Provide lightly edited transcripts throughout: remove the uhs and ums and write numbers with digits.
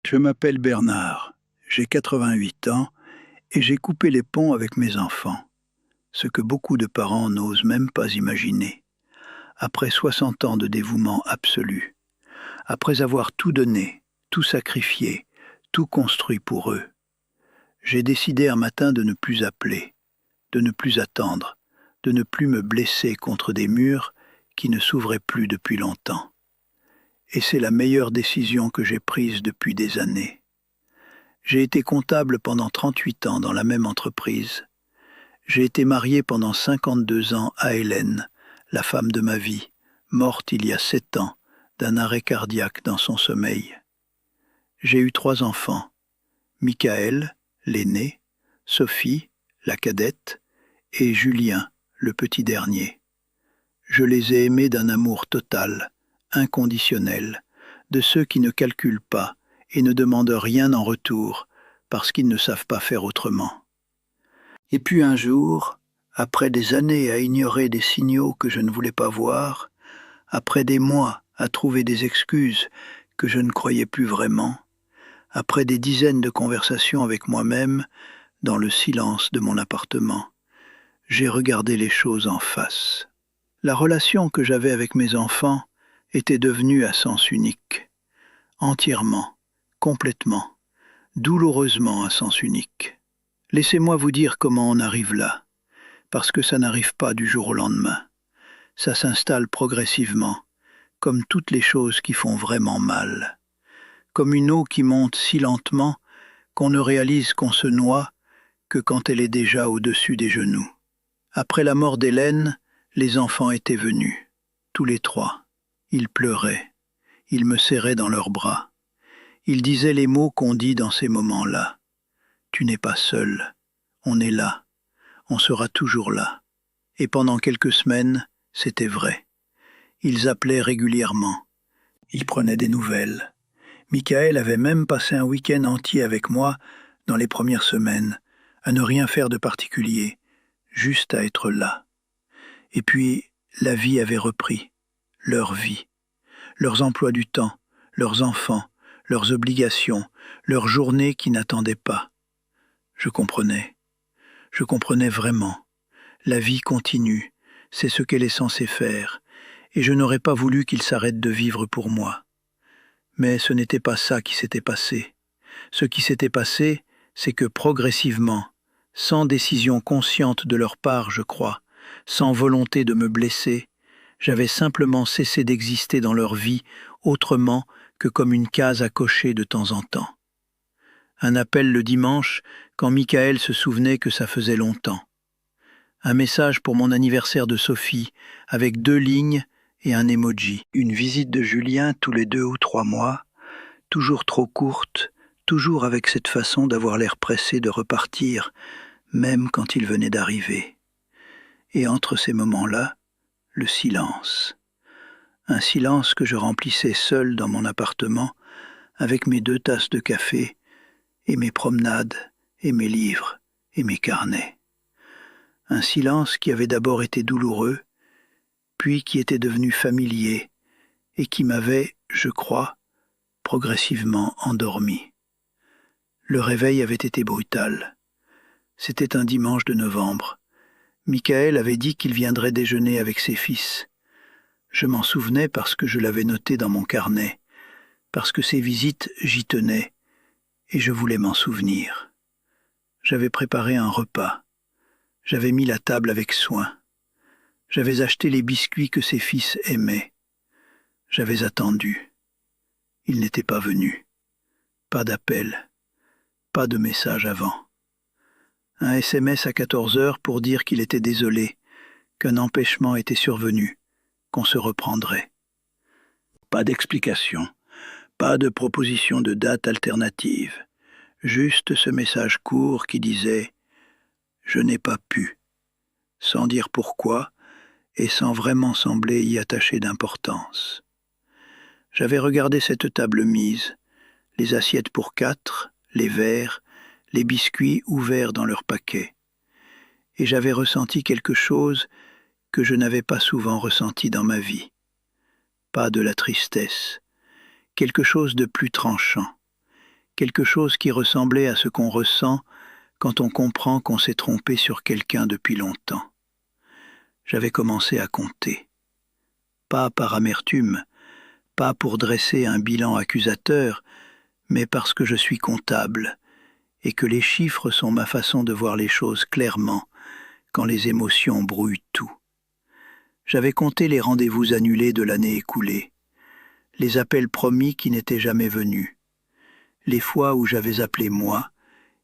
Je m'appelle Bernard, j'ai 88 ans et j'ai coupé les ponts avec mes enfants, ce que beaucoup de parents n'osent même pas imaginer. Après 60 ans de dévouement absolu, après avoir tout donné, tout sacrifié, tout construit pour eux, j'ai décidé un matin de ne plus appeler, de ne plus attendre, de ne plus me blesser contre des murs qui ne s'ouvraient plus depuis longtemps. Et c'est la meilleure décision que j'ai prise depuis des années. J'ai été comptable pendant 38 ans dans la même entreprise. J'ai été marié pendant 52 ans à Hélène, la femme de ma vie, morte il y a 7 ans d'un arrêt cardiaque dans son sommeil. J'ai eu 3 enfants, Michael, l'aîné, Sophie, la cadette, et Julien, le petit dernier. Je les ai aimés d'un amour total, inconditionnel, de ceux qui ne calculent pas et ne demandent rien en retour, parce qu'ils ne savent pas faire autrement. Et puis un jour, après des années à ignorer des signaux que je ne voulais pas voir, après des mois à trouver des excuses que je ne croyais plus vraiment, après des dizaines de conversations avec moi-même dans le silence de mon appartement, j'ai regardé les choses en face. La relation que j'avais avec mes enfants était devenue à sens unique, entièrement, complètement, douloureusement à sens unique. Laissez-moi vous dire comment on arrive là, parce que ça n'arrive pas du jour au lendemain. Ça s'installe progressivement, comme toutes les choses qui font vraiment mal. Comme une eau qui monte si lentement qu'on ne réalise qu'on se noie que quand elle est déjà au-dessus des genoux. Après la mort d'Hélène, les enfants étaient venus, tous les 3. Ils pleuraient, ils me serraient dans leurs bras. Ils disaient les mots qu'on dit dans ces moments-là. Tu n'es pas seul, on est là, on sera toujours là. Et pendant quelques semaines, c'était vrai. Ils appelaient régulièrement. Ils prenaient des nouvelles. Michael avait même passé un week-end entier avec moi dans les premières semaines, à ne rien faire de particulier, juste à être là. Et puis, la vie avait repris, leur vie, leurs emplois du temps, leurs enfants, leurs obligations, leurs journées qui n'attendaient pas. Je comprenais vraiment. La vie continue, c'est ce qu'elle est censée faire, et je n'aurais pas voulu qu'ils s'arrêtent de vivre pour moi. Mais ce n'était pas ça qui s'était passé. Ce qui s'était passé, c'est que progressivement, sans décision consciente de leur part, je crois, sans volonté de me blesser, j'avais simplement cessé d'exister dans leur vie autrement que comme une case à cocher de temps en temps. Un appel le dimanche, quand Michael se souvenait que ça faisait longtemps. Un message pour mon anniversaire de Sophie, avec 2 lignes et un emoji. Une visite de Julien tous les 2 ou 3 mois, toujours trop courte, toujours avec cette façon d'avoir l'air pressé de repartir, même quand il venait d'arriver. Et entre ces moments-là, le silence. Un silence que je remplissais seul dans mon appartement, avec mes 2 tasses de café, et mes promenades, et mes livres, et mes carnets. Un silence qui avait d'abord été douloureux, puis qui était devenu familier, et qui m'avait, je crois, progressivement endormi. Le réveil avait été brutal. C'était un dimanche de novembre. Michael avait dit qu'il viendrait déjeuner avec ses fils. Je m'en souvenais parce que je l'avais noté dans mon carnet, parce que ces visites, j'y tenais, et je voulais m'en souvenir. J'avais préparé un repas. J'avais mis la table avec soin. J'avais acheté les biscuits que ses fils aimaient. J'avais attendu. Il n'était pas venu. Pas d'appel. Pas de message avant. Un SMS à 14 heures pour dire qu'il était désolé, qu'un empêchement était survenu, qu'on se reprendrait. Pas d'explication, pas de proposition de date alternative, juste ce message court qui disait « Je n'ai pas pu », sans dire pourquoi et sans vraiment sembler y attacher d'importance. J'avais regardé cette table mise, les assiettes pour 4, les verres, les biscuits ouverts dans leur paquet. Et j'avais ressenti quelque chose que je n'avais pas souvent ressenti dans ma vie. Pas de la tristesse, quelque chose de plus tranchant, quelque chose qui ressemblait à ce qu'on ressent quand on comprend qu'on s'est trompé sur quelqu'un depuis longtemps. J'avais commencé à compter. Pas par amertume, pas pour dresser un bilan accusateur, mais parce que je suis comptable et que les chiffres sont ma façon de voir les choses clairement quand les émotions brouillent tout. J'avais compté les rendez-vous annulés de l'année écoulée, les appels promis qui n'étaient jamais venus, les fois où j'avais appelé moi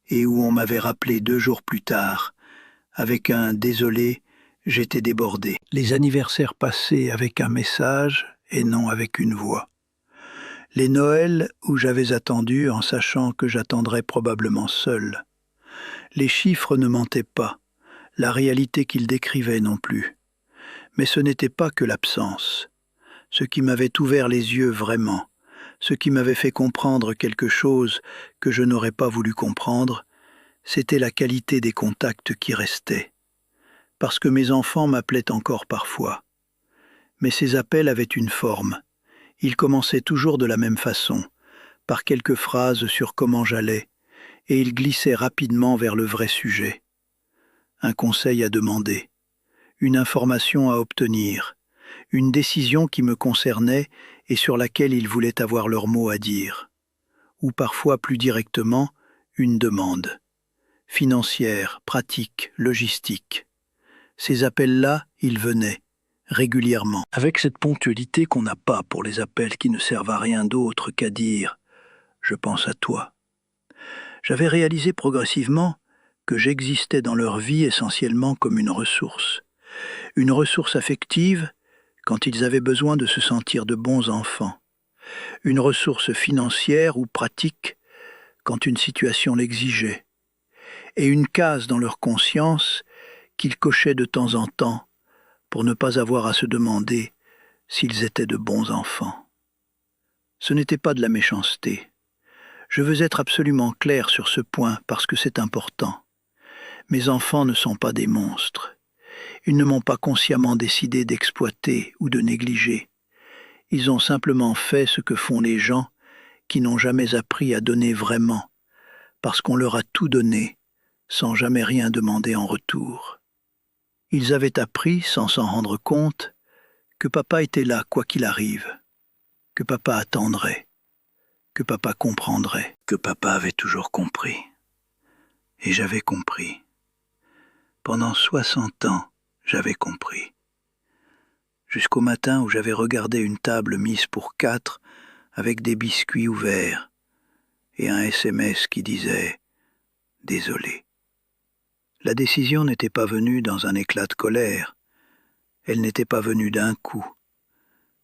et où on m'avait rappelé 2 jours plus tard, avec un « désolé, j'étais débordé ». Les anniversaires passés avec un message et non avec une voix. Les Noëls où j'avais attendu en sachant que j'attendrais probablement seul. Les chiffres ne mentaient pas, la réalité qu'ils décrivaient non plus. Mais ce n'était pas que l'absence. Ce qui m'avait ouvert les yeux vraiment, ce qui m'avait fait comprendre quelque chose que je n'aurais pas voulu comprendre, c'était la qualité des contacts qui restaient. Parce que mes enfants m'appelaient encore parfois. Mais ces appels avaient une forme. Ils commençaient toujours de la même façon, par quelques phrases sur comment j'allais, et ils glissaient rapidement vers le vrai sujet. Un conseil à demander, une information à obtenir, une décision qui me concernait et sur laquelle ils voulaient avoir leur mot à dire. Ou parfois plus directement, une demande. Financière, pratique, logistique. Ces appels-là, ils venaient, régulièrement, avec cette ponctualité qu'on n'a pas pour les appels qui ne servent à rien d'autre qu'à dire « je pense à toi ». J'avais réalisé progressivement que j'existais dans leur vie essentiellement comme une ressource affective quand ils avaient besoin de se sentir de bons enfants, une ressource financière ou pratique quand une situation l'exigeait, et une case dans leur conscience qu'ils cochaient de temps en temps pour ne pas avoir à se demander s'ils étaient de bons enfants. Ce n'était pas de la méchanceté. Je veux être absolument clair sur ce point parce que c'est important. Mes enfants ne sont pas des monstres. Ils ne m'ont pas consciemment décidé d'exploiter ou de négliger. Ils ont simplement fait ce que font les gens qui n'ont jamais appris à donner vraiment, parce qu'on leur a tout donné, sans jamais rien demander en retour. Ils avaient appris, sans s'en rendre compte, que papa était là quoi qu'il arrive, que papa attendrait, que papa comprendrait, que papa avait toujours compris. Et j'avais compris. Pendant 60 ans, j'avais compris. Jusqu'au matin où j'avais regardé une table mise pour 4 avec des biscuits ouverts et un SMS qui disait « Désolé ». La décision n'était pas venue dans un éclat de colère. Elle n'était pas venue d'un coup.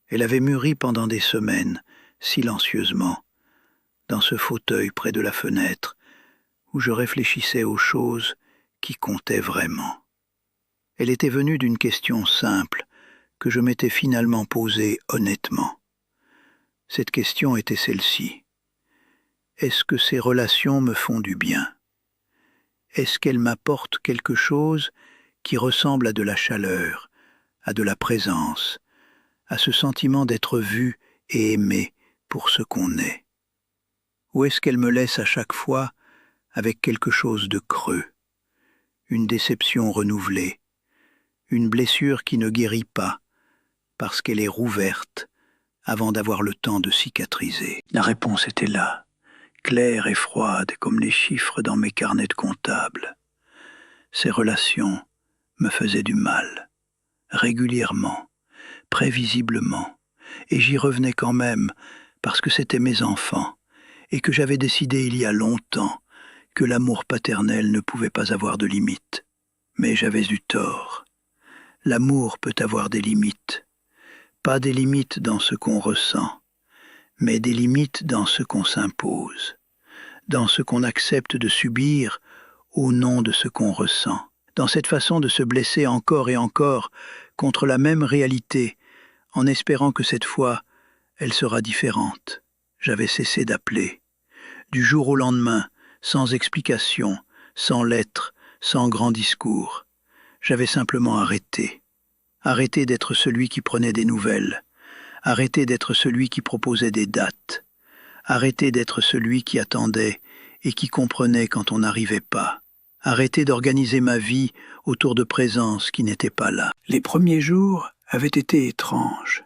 Elle avait mûri pendant des semaines, silencieusement, dans ce fauteuil près de la fenêtre, où je réfléchissais aux choses qui comptaient vraiment. Elle était venue d'une question simple que je m'étais finalement posée honnêtement. Cette question était celle-ci. Est-ce que ces relations me font du bien ? Est-ce qu'elles m'apportent quelque chose qui ressemble à de la chaleur, à de la présence, à ce sentiment d'être vu et aimé pour ce qu'on est? Ou est-ce qu'elles me laissent à chaque fois avec quelque chose de creux, une déception renouvelée, une blessure qui ne guérit pas parce qu'elle est rouverte avant d'avoir le temps de cicatriser? La réponse était là, claire et froide comme les chiffres dans mes carnets de comptable. Ces relations me faisaient du mal, régulièrement, prévisiblement, et j'y revenais quand même parce que c'étaient mes enfants et que j'avais décidé il y a longtemps que l'amour paternel ne pouvait pas avoir de limites. Mais j'avais eu tort. L'amour peut avoir des limites. Pas des limites dans ce qu'on ressent, mais des limites dans ce qu'on s'impose, dans ce qu'on accepte de subir au nom de ce qu'on ressent, dans cette façon de se blesser encore et encore contre la même réalité, en espérant que cette fois, elle sera différente. J'avais cessé d'appeler. Du jour au lendemain, sans explication, sans lettre, sans grand discours. J'avais simplement arrêté. Arrêté d'être celui qui prenait des nouvelles. Arrêté d'être celui qui proposait des dates. Arrêter d'être celui qui attendait et qui comprenait quand on n'arrivait pas. Arrêter d'organiser ma vie autour de présences qui n'étaient pas là. Les premiers jours avaient été étranges.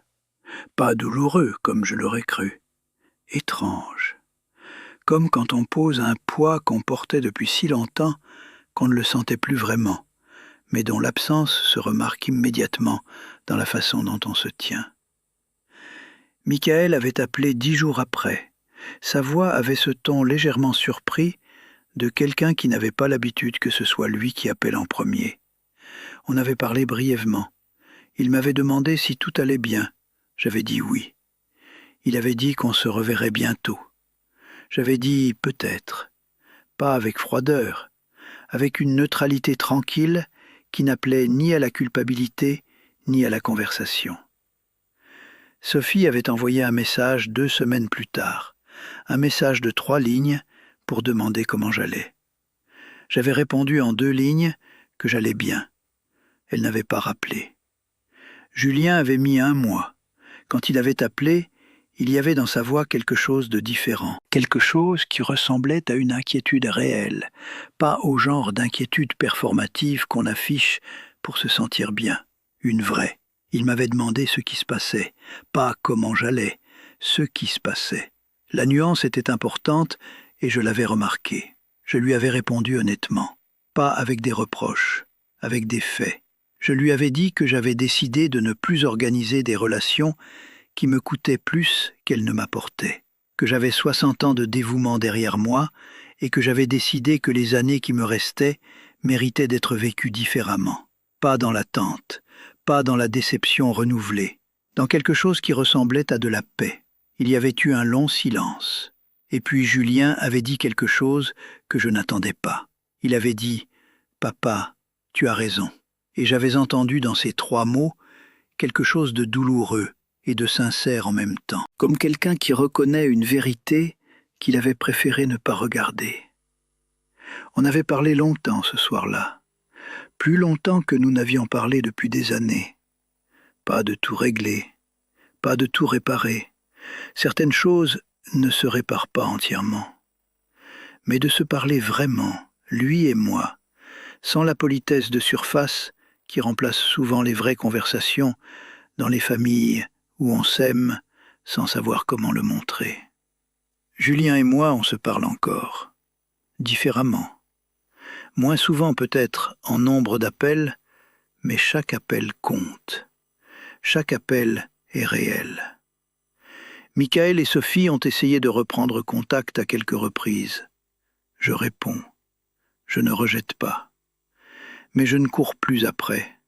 Pas douloureux comme je l'aurais cru. Étranges. Comme quand on pose un poids qu'on portait depuis si longtemps qu'on ne le sentait plus vraiment, mais dont l'absence se remarque immédiatement dans la façon dont on se tient. Michael avait appelé 10 jours après. Sa voix avait ce ton légèrement surpris de quelqu'un qui n'avait pas l'habitude que ce soit lui qui appelle en premier. On avait parlé brièvement. Il m'avait demandé si tout allait bien. J'avais dit oui. Il avait dit qu'on se reverrait bientôt. J'avais dit peut-être, pas avec froideur, avec une neutralité tranquille qui n'appelait ni à la culpabilité ni à la conversation. Sophie avait envoyé un message 2 semaines plus tard, un message de 3 lignes pour demander comment j'allais. J'avais répondu en 2 lignes que j'allais bien. Elle n'avait pas rappelé. Julien avait mis 1 mois. Quand il avait appelé, il y avait dans sa voix quelque chose de différent, quelque chose qui ressemblait à une inquiétude réelle, pas au genre d'inquiétude performative qu'on affiche pour se sentir bien, une vraie. Il m'avait demandé ce qui se passait, pas comment j'allais, ce qui se passait. La nuance était importante et je l'avais remarqué. Je lui avais répondu honnêtement, pas avec des reproches, avec des faits. Je lui avais dit que j'avais décidé de ne plus organiser des relations qui me coûtaient plus qu'elles ne m'apportaient, que j'avais 60 ans de dévouement derrière moi et que j'avais décidé que les années qui me restaient méritaient d'être vécues différemment, pas dans l'attente, pas dans la déception renouvelée, dans quelque chose qui ressemblait à de la paix. Il y avait eu un long silence. Et puis Julien avait dit quelque chose que je n'attendais pas. Il avait dit « Papa, tu as raison ». Et j'avais entendu dans ces 3 mots quelque chose de douloureux et de sincère en même temps, comme quelqu'un qui reconnaît une vérité qu'il avait préféré ne pas regarder. On avait parlé longtemps ce soir-là, plus longtemps que nous n'avions parlé depuis des années. Pas de tout régler, pas de tout réparer. Certaines choses ne se réparent pas entièrement. Mais de se parler vraiment, lui et moi, sans la politesse de surface qui remplace souvent les vraies conversations dans les familles où on s'aime sans savoir comment le montrer. Julien et moi, on se parle encore, différemment. Moins souvent peut-être en nombre d'appels, mais chaque appel compte. Chaque appel est réel. Michael et Sophie ont essayé de reprendre contact à quelques reprises. Je réponds. Je ne rejette pas. Mais je ne cours plus après.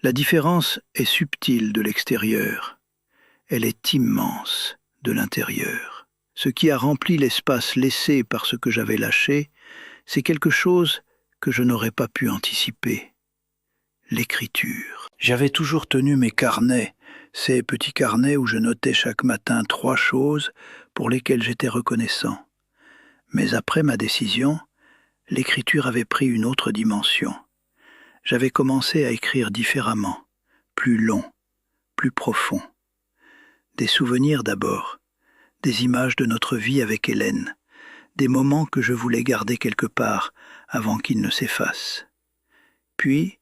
La différence est subtile de l'extérieur. Elle est immense de l'intérieur. Ce qui a rempli l'espace laissé par ce que j'avais lâché, c'est quelque chose que je n'aurais pas pu anticiper. L'écriture. J'avais toujours tenu mes carnets, ces petits carnets où je notais chaque matin 3 choses pour lesquelles j'étais reconnaissant. Mais après ma décision, l'écriture avait pris une autre dimension. J'avais commencé à écrire différemment, plus long, plus profond. Des souvenirs d'abord, des images de notre vie avec Hélène, des moments que je voulais garder quelque part avant qu'ils ne s'effacent. Puis,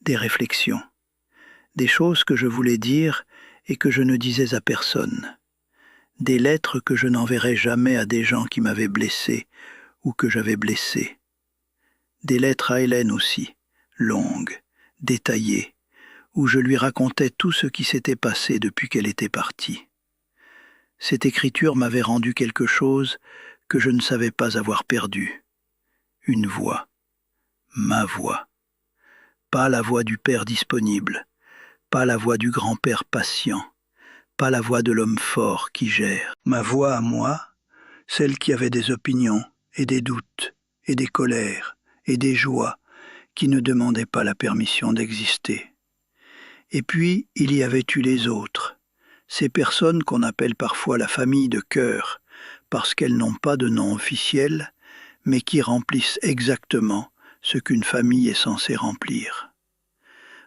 des réflexions, des choses que je voulais dire et que je ne disais à personne, des lettres que je n'enverrais jamais à des gens qui m'avaient blessé ou que j'avais blessé, des lettres à Hélène aussi, longues, détaillées, où je lui racontais tout ce qui s'était passé depuis qu'elle était partie. Cette écriture m'avait rendu quelque chose que je ne savais pas avoir perdu. Une voix, ma voix. Pas la voix du père disponible, pas la voix du grand-père patient, pas la voix de l'homme fort qui gère. Ma voix à moi, celle qui avait des opinions et des doutes et des colères et des joies qui ne demandaient pas la permission d'exister. Et puis, il y avait eu les autres, ces personnes qu'on appelle parfois la famille de cœur, parce qu'elles n'ont pas de nom officiel, mais qui remplissent exactement ce qu'une famille est censée remplir.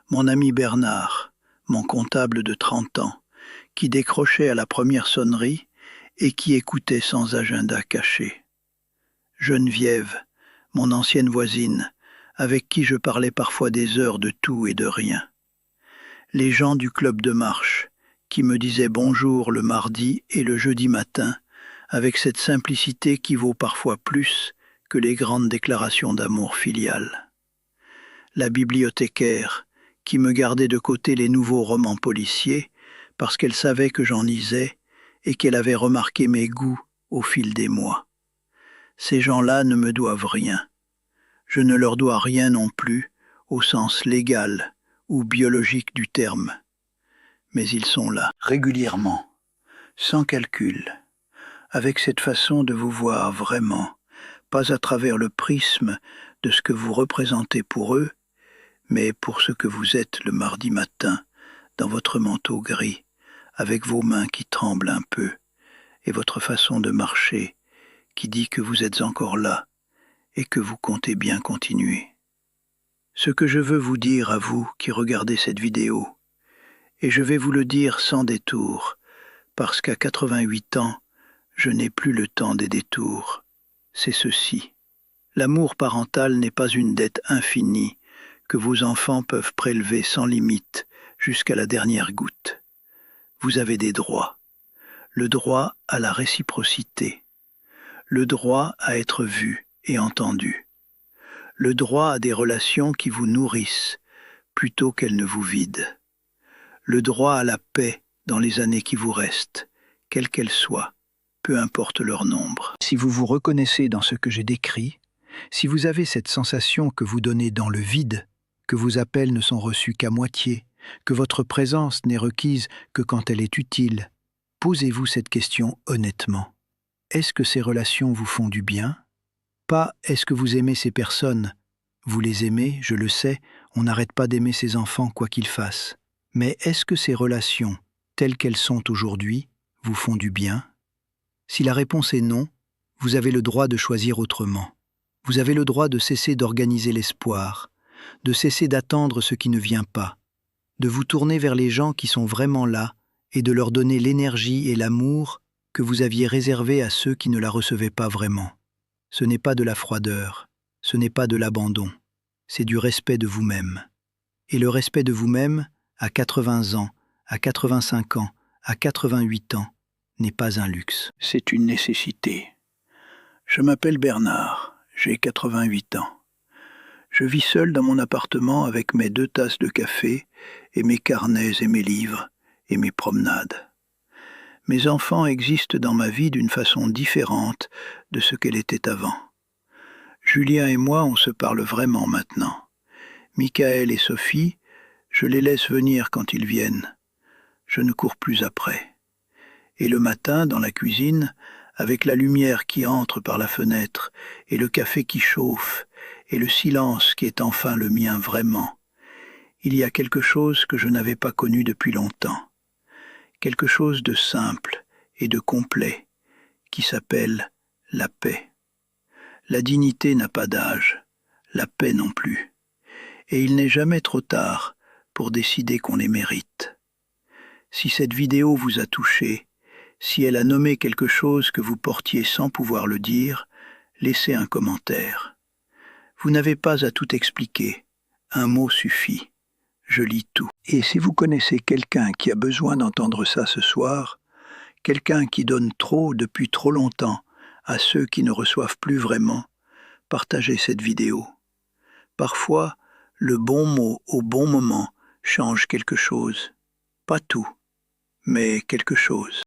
Mon ami Bernard, mon comptable de 30 ans, qui décrochait à la première sonnerie et qui écoutait sans agenda caché. Geneviève, mon ancienne voisine, avec qui je parlais parfois des heures de tout et de rien. Les gens du club de marche, qui me disaient bonjour le mardi et le jeudi matin, avec cette simplicité qui vaut parfois plus que les grandes déclarations d'amour filial. La bibliothécaire, qui me gardait de côté les nouveaux romans policiers, parce qu'elle savait que j'en lisais et qu'elle avait remarqué mes goûts au fil des mois. Ces gens-là ne me doivent rien. Je ne leur dois rien non plus, au sens légal ou biologique du terme. Mais ils sont là, régulièrement, sans calcul, avec cette façon de vous voir vraiment, pas à travers le prisme de ce que vous représentez pour eux, mais pour ce que vous êtes le mardi matin, dans votre manteau gris, avec vos mains qui tremblent un peu, et votre façon de marcher, qui dit que vous êtes encore là, et que vous comptez bien continuer. Ce que je veux vous dire à vous qui regardez cette vidéo, et je vais vous le dire sans détour, parce qu'à 88 ans, je n'ai plus le temps des détours, c'est ceci. L'amour parental n'est pas une dette infinie que vos enfants peuvent prélever sans limite jusqu'à la dernière goutte. Vous avez des droits. Le droit à la réciprocité. Le droit à être vu et entendu. Le droit à des relations qui vous nourrissent plutôt qu'elles ne vous vident. Le droit à la paix dans les années qui vous restent, quelles qu'elles soient, peu importe leur nombre. Si vous vous reconnaissez dans ce que j'ai décrit, si vous avez cette sensation que vous donnez dans le vide, que vos appels ne sont reçus qu'à moitié, que votre présence n'est requise que quand elle est utile, posez-vous cette question honnêtement. Est-ce que ces relations vous font du bien ? Pas est-ce que vous aimez ces personnes ? Vous les aimez, je le sais, on n'arrête pas d'aimer ses enfants quoi qu'ils fassent. Mais est-ce que ces relations, telles qu'elles sont aujourd'hui, vous font du bien ? Si la réponse est non, vous avez le droit de choisir autrement. Vous avez le droit de cesser d'organiser l'espoir, de cesser d'attendre ce qui ne vient pas, de vous tourner vers les gens qui sont vraiment là et de leur donner l'énergie et l'amour que vous aviez réservé à ceux qui ne la recevaient pas vraiment. Ce n'est pas de la froideur, ce n'est pas de l'abandon, c'est du respect de vous-même. Et le respect de vous-même, à 80 ans, à 85 ans, à 88 ans, n'est pas un luxe. C'est une nécessité. Je m'appelle Bernard, j'ai 88 ans. Je vis seul dans mon appartement avec mes 2 tasses de café et mes carnets et mes livres et mes promenades. Mes enfants existent dans ma vie d'une façon différente de ce qu'elle était avant. Julien et moi, on se parle vraiment maintenant. Michael et Sophie, je les laisse venir quand ils viennent. Je ne cours plus après. Et le matin, dans la cuisine, avec la lumière qui entre par la fenêtre, et le café qui chauffe, et le silence qui est enfin le mien vraiment, il y a quelque chose que je n'avais pas connu depuis longtemps. Quelque chose de simple et de complet, qui s'appelle la paix. La dignité n'a pas d'âge, la paix non plus. Et il n'est jamais trop tard pour décider qu'on les mérite. Si cette vidéo vous a touché, si elle a nommé quelque chose que vous portiez sans pouvoir le dire, laissez un commentaire. Vous n'avez pas à tout expliquer, un mot suffit. Je lis tout. Et si vous connaissez quelqu'un qui a besoin d'entendre ça ce soir, quelqu'un qui donne trop depuis trop longtemps à ceux qui ne reçoivent plus vraiment, partagez cette vidéo. Parfois, le bon mot au bon moment change quelque chose. Pas tout, mais quelque chose.